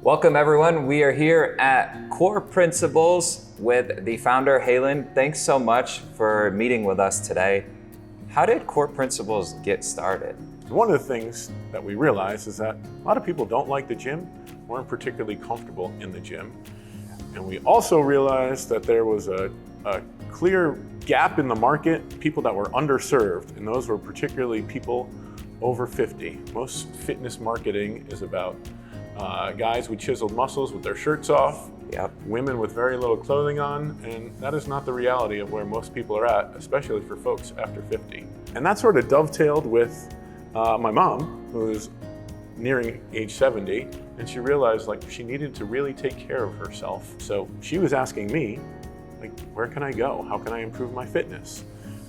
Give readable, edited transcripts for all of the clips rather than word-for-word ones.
Welcome everyone. We are here at Core Principles with the founder, Haylin. Thanks so much for meeting with us today. How did Core Principles get started? One of the things that we realized is that a lot of people don't like the gym, weren't particularly comfortable in the gym. And we also realized that there was a clear gap in the market, people that were underserved, and those were particularly people over 50. Most fitness marketing is about guys with chiseled muscles with their shirts off, women with very little clothing on, and that is not the reality of where most people are at, especially for folks after 50. And that sort of dovetailed with my mom, who is nearing age 70, and she realized she needed to really take care of herself. So she was asking me, where can I go? How can I improve my fitness?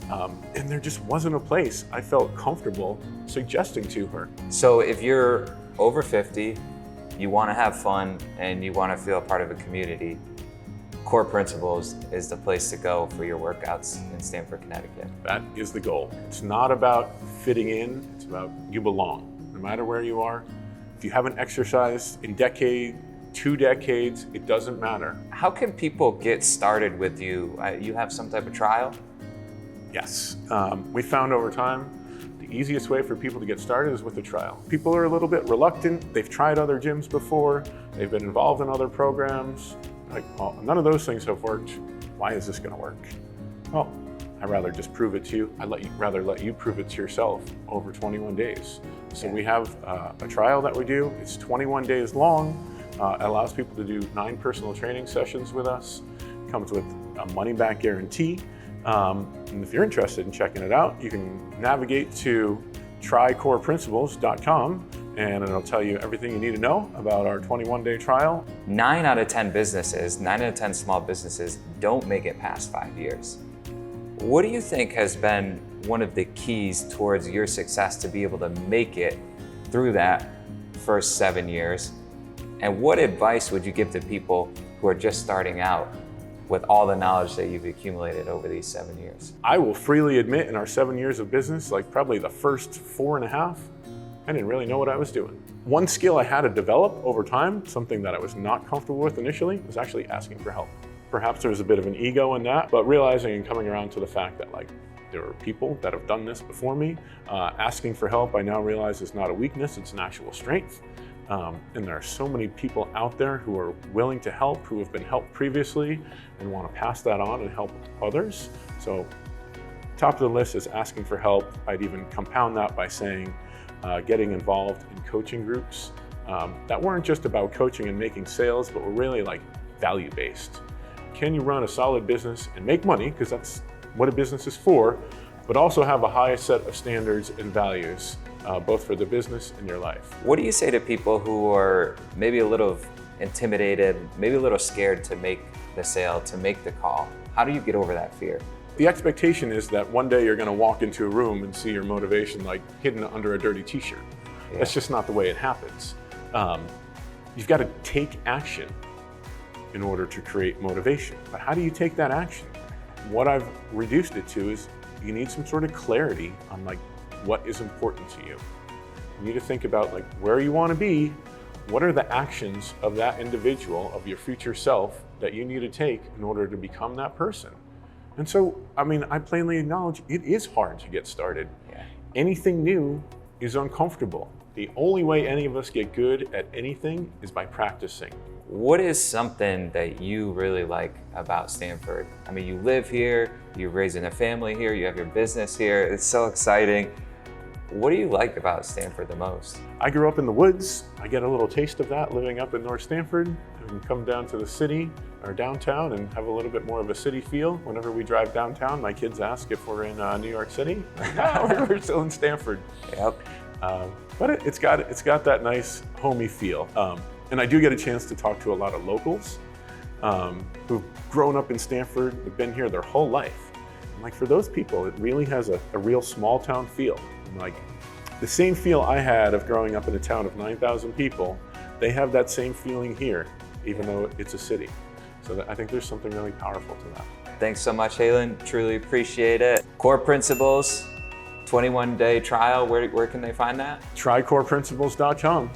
And there just wasn't a place I felt comfortable suggesting to her. So if you're over 50, you want to have fun and you want to feel a part of a community, Core Principles is the place to go for your workouts in Stamford, Connecticut. That is the goal. It's not about fitting in, it's about you belong. No matter where you are, if you haven't exercised in two decades, it doesn't matter. How can people get started with you? You have some type of trial? Yes. We found over time, the easiest way for people to get started is with a trial. People are a little bit reluctant. They've tried other gyms before. They've been involved in other programs. Well, none of those things have worked. Why is this gonna work? Well, I'd rather just prove it to you. Rather let you prove it to yourself over 21 days. So we have a trial that we do. It's 21 days long. It allows people to do 9 personal training sessions with us. It comes with a money-back guarantee. And if you're interested in checking it out, you can navigate to trycoreprinciples.com and it'll tell you everything you need to know about our 21-day trial. 9 out of 10 businesses, 9 out of 10 small businesses don't make it past 5 years. What do you think has been one of the keys towards your success to be able to make it through that first 7 years? And what advice would you give to people who are just starting out with all the knowledge that you've accumulated over these 7 years? I will freely admit in our 7 years of business, probably the first 4.5, I didn't really know what I was doing. One skill I had to develop over time, something that I was not comfortable with initially, was actually asking for help. Perhaps there was a bit of an ego in that, but realizing and coming around to the fact that there are people that have done this before me. Asking for help, I now realize is not a weakness, it's an actual strength. And there are so many people out there who are willing to help, who have been helped previously and want to pass that on and help others. So top of the list is asking for help. I'd even compound that by saying getting involved in coaching groups that weren't just about coaching and making sales, but were really value-based. Can you run a solid business and make money, because that's what a business is for, but also have a high set of standards and values, both for the business and your life. What do you say to people who are maybe a little intimidated, maybe a little scared to make the sale, to make the call? How do you get over that fear? The expectation is that one day you're gonna walk into a room and see your motivation hidden under a dirty t-shirt. Yeah. That's just not the way it happens. You've got to take action in order to create motivation. But how do you take that action? What I've reduced it to is you need some sort of clarity on what is important to you. You need to think about where you want to be, what are the actions of that individual, of your future self, that you need to take in order to become that person. And so, I plainly acknowledge it is hard to get started. Yeah. Anything new is uncomfortable. The only way any of us get good at anything is by practicing. What is something that you really like about Stamford? You live here, you're raising a family here, you have your business here, it's so exciting. What do you like about Stamford the most? I grew up in the woods. I get a little taste of that living up in North Stamford, and come down to the city or downtown and have a little bit more of a city feel. Whenever we drive downtown, my kids ask if we're in New York City. No, we're still in Stamford. Yep. But it's got that nice homey feel. And I do get a chance to talk to a lot of locals who've grown up in Stamford, have been here their whole life. And for those people, it really has a real small town feel. And the same feel I had of growing up in a town of 9,000 people, they have that same feeling here, even though it's a city. So I think there's something really powerful to that. Thanks so much, Haylin. Truly appreciate it. Core Principles, 21-day trial, where can they find that? Trycoreprinciples.com.